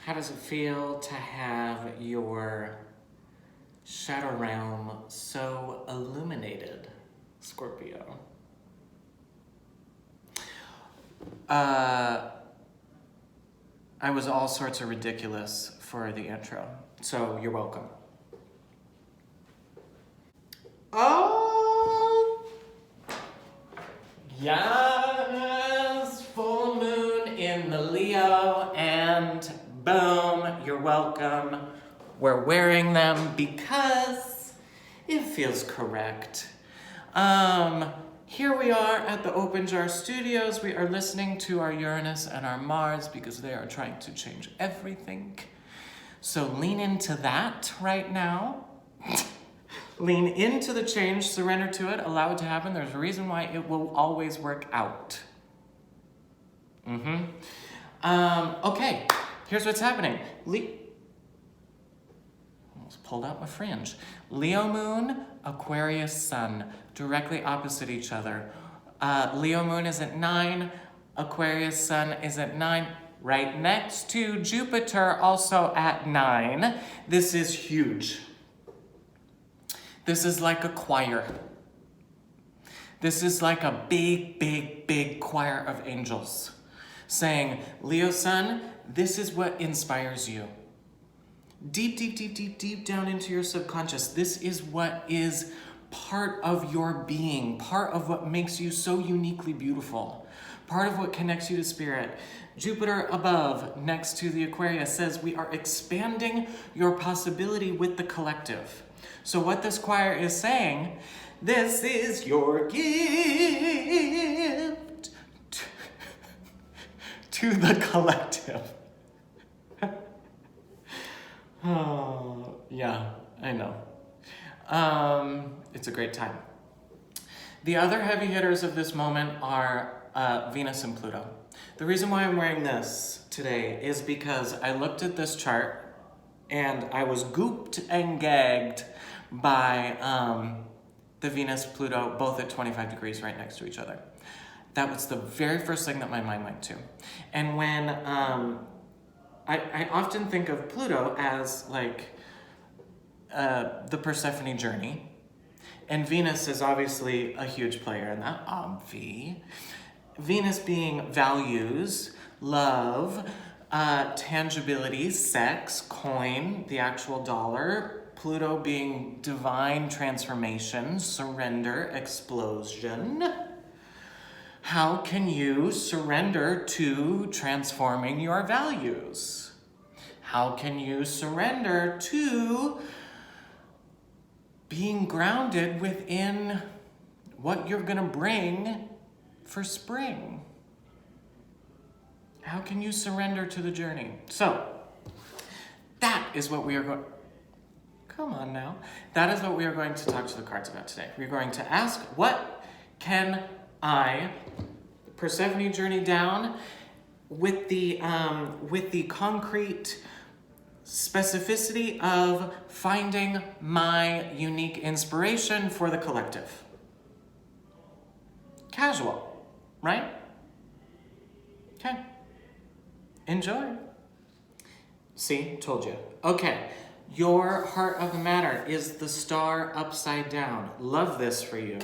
How does it feel to have your shadow realm so illuminated, Scorpio? I was all sorts of ridiculous for the intro, so you're welcome. Oh, yes, full moon in the Leo, and boom, you're welcome. We're wearing them because it feels correct. Here we are at the Open Jar Studios. We are listening to our Uranus and our Mars because they are trying to change everything. So lean into that right now. Lean into the change, surrender to it, allow it to happen. There's a reason why it will always work out. Okay, here's what's happening. Almost pulled out my fringe. Leo moon, Aquarius sun, directly opposite each other. Leo moon is at 9, Aquarius sun is at 9, right next to Jupiter, also at 9. This is huge. This is like a choir. This is like a big, big, big choir of angels saying, Leo sun, this is what inspires you. Deep, deep, deep, deep, deep down into your subconscious. This is what is part of your being, part of what makes you so uniquely beautiful, part of what connects you to spirit. Jupiter above, next to the Aquarius, says we are expanding your possibility with the collective. So what this choir is saying, this is your gift to the collective. Oh, yeah, I know. It's a great time. The other heavy hitters of this moment are Venus and Pluto. The reason why I'm wearing this today is because I looked at this chart and I was gooped and gagged by the Venus-Pluto, both at 25 degrees right next to each other. That was the very first thing that my mind went to. And when I often think of Pluto as like the Persephone journey, and Venus is obviously a huge player in that, obvi. Venus being values, love, tangibility, sex, coin, the actual dollar. Pluto being divine transformation, surrender, explosion. How can you surrender to transforming your values? How can you surrender to being grounded within what you're gonna bring for spring? How can you surrender to the journey? So, that is what we are going... Come on now. That is what we are going to talk to the cards about today. We're going to ask, what can I, Persephone journey down, with the concrete specificity of finding my unique inspiration for the collective. Casual, right? Okay. Enjoy. See, told you. Okay. Your heart of the matter is the star upside down. Love this for you.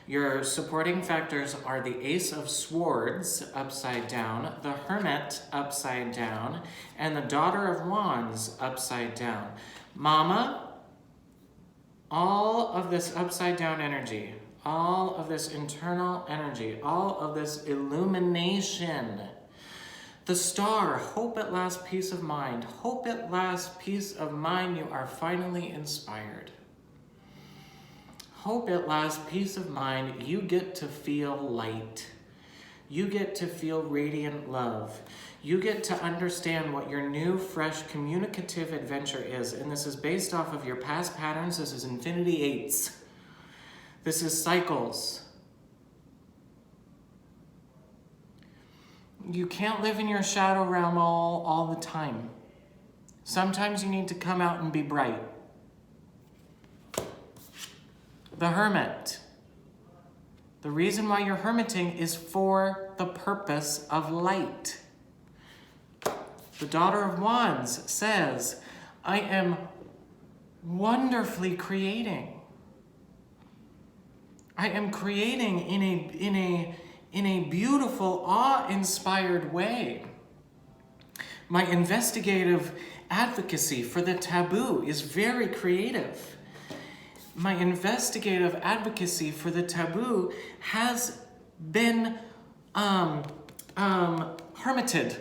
Your supporting factors are the Ace of Swords upside down, the Hermit upside down, and the Daughter of Wands upside down. Mama, all of this upside down energy, all of this internal energy, all of this illumination. The star, hope at last, peace of mind. Hope at last, peace of mind, you are finally inspired. Hope at last, peace of mind, you get to feel light. You get to feel radiant love. You get to understand what your new, fresh, communicative adventure is. And this is based off of your past patterns. This is infinity eights. This is cycles. You can't live in your shadow realm all the time. Sometimes you need to come out and be bright. The Hermit. The reason why you're hermiting is for the purpose of light. The Daughter of Wands says, I am wonderfully creating. I am creating in a beautiful, awe-inspired way. My investigative advocacy for the taboo is very creative. My investigative advocacy for the taboo has been hermited,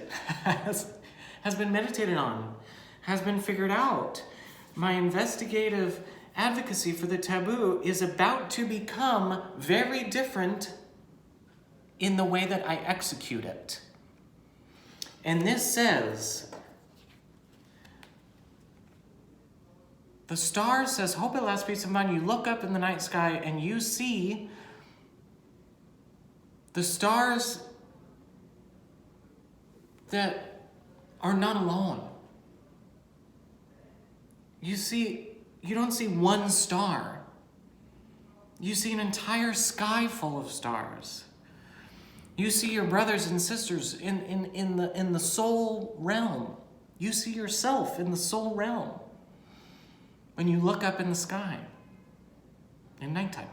has been meditated on, has been figured out. My investigative advocacy for the taboo is about to become very different in the way that I execute it. And this says, the star says, hope it lasts, peace of mind. You look up in the night sky and you see the stars that are not alone. You don't see one star. You see an entire sky full of stars. You see your brothers and sisters in the soul realm. You see yourself in the soul realm when you look up in the sky in nighttime.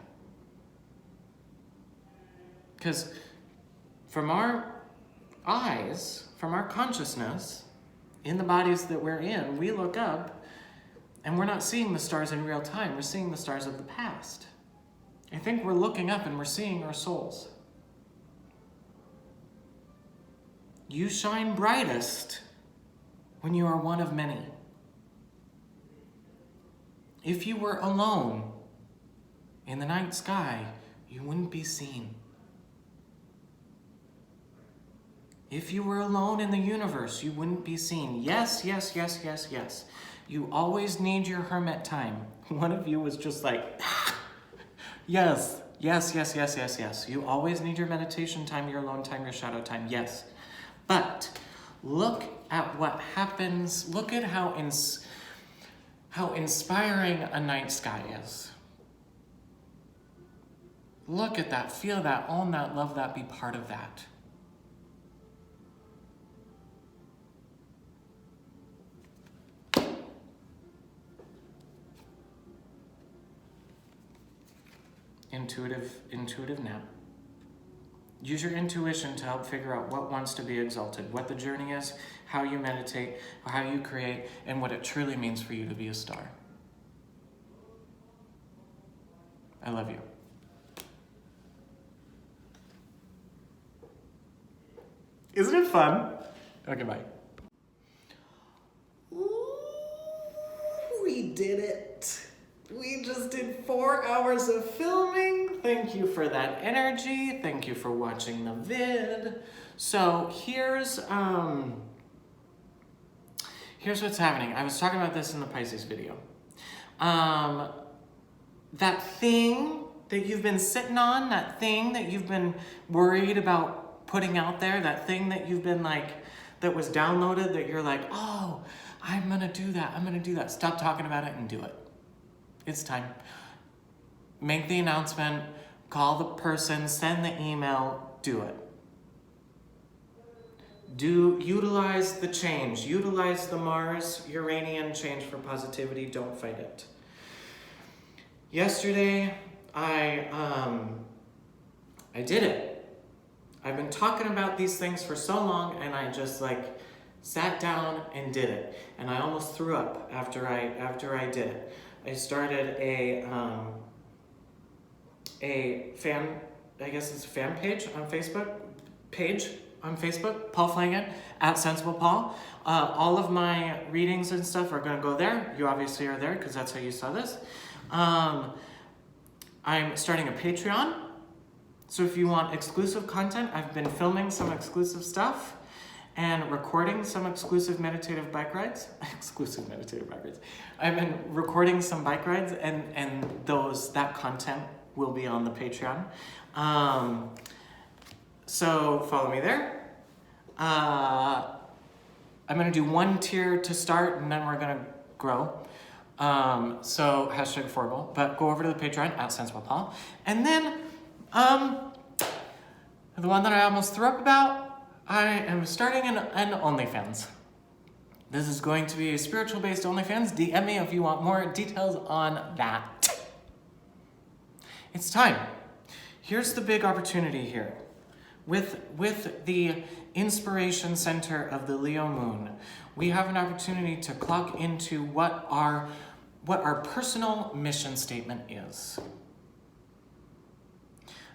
Because from our eyes, from our consciousness, in the bodies that we're in, we look up and we're not seeing the stars in real time. We're seeing the stars of the past. I think we're looking up and we're seeing our souls. You shine brightest when you are one of many. If you were alone in the night sky, you wouldn't be seen. If you were alone in the universe, you wouldn't be seen. Yes, yes, yes, yes, yes. You always need your hermit time. One of you was just like, yes, yes, yes, yes, yes, yes. You always need your meditation time, your alone time, your shadow time, yes. But look at what happens. Look at how inspiring a night sky is. Look at that, feel that, own that, love that, be part of that. Intuitive nap. Use your intuition to help figure out what wants to be exalted, what the journey is, how you meditate, how you create, and what it truly means for you to be a star. I love you. Isn't it fun? Okay, bye. Ooh, we did it. We just did 4 hours of filming. Thank you for that energy. Thank you for watching the vid. So here's what's happening. I was talking about this in the Pisces video. That thing that you've been sitting on, that thing that you've been worried about putting out there, that thing that you've been like, that was downloaded, that you're like, oh, I'm gonna do that. Stop talking about it and do it. It's time. Make the announcement, call the person, send the email, do it. Utilize the change. Utilize the Mars-Uranian change for positivity. Don't fight it. Yesterday, I did it. I've been talking about these things for so long, and I just like sat down and did it. And I almost threw up after I did it. I started a fan, I guess it's a fan page on Facebook, Paul Flanagan, @SensiblePaul. All of my readings and stuff are gonna go there. You obviously are there because that's how you saw this. I'm starting a Patreon. So if you want exclusive content, I've been filming some exclusive stuff and recording some exclusive meditative bike rides. I've been recording some bike rides, and that content will be on the Patreon. So follow me there. I'm gonna do 1 tier to start, and then we're gonna grow. So #Forgal, but go over to the Patreon @SensiblePaul, and then the one that I almost threw up about, I am starting an OnlyFans. This is going to be a spiritual-based OnlyFans. DM me if you want more details on that. It's time. Here's the big opportunity here. With the inspiration center of the Leo moon, we have an opportunity to clock into what our personal mission statement is.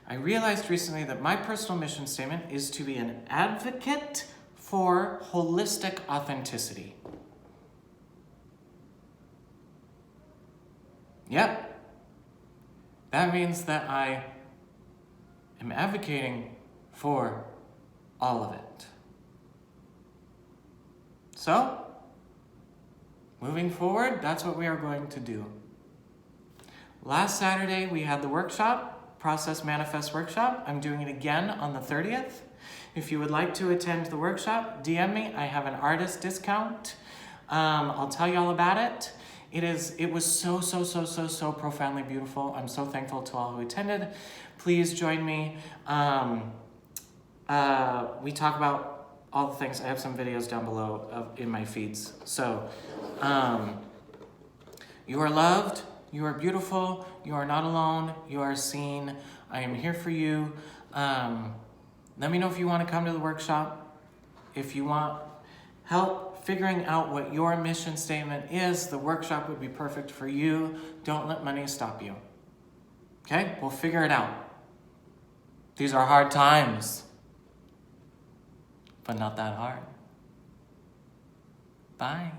I realized recently that my personal mission statement is to be an advocate for holistic authenticity. Yep. That means that I am advocating for all of it. So, moving forward, that's what we are going to do. Last Saturday, we had the workshop, Process Manifest Workshop. I'm doing it again on the 30th. If you would like to attend the workshop, DM me. I have an artist discount. I'll tell you all about it. It was so profoundly beautiful. I'm so thankful to all who attended. Please join me. We talk about all the things. I have some videos down below in my feeds. So, you are loved. You are beautiful. You are not alone. You are seen. I am here for you. Let me know if you want to come to the workshop. If you want help figuring out what your mission statement is, the workshop would be perfect for you. Don't let money stop you. Okay? We'll figure it out. These are hard times, but not that hard. Bye.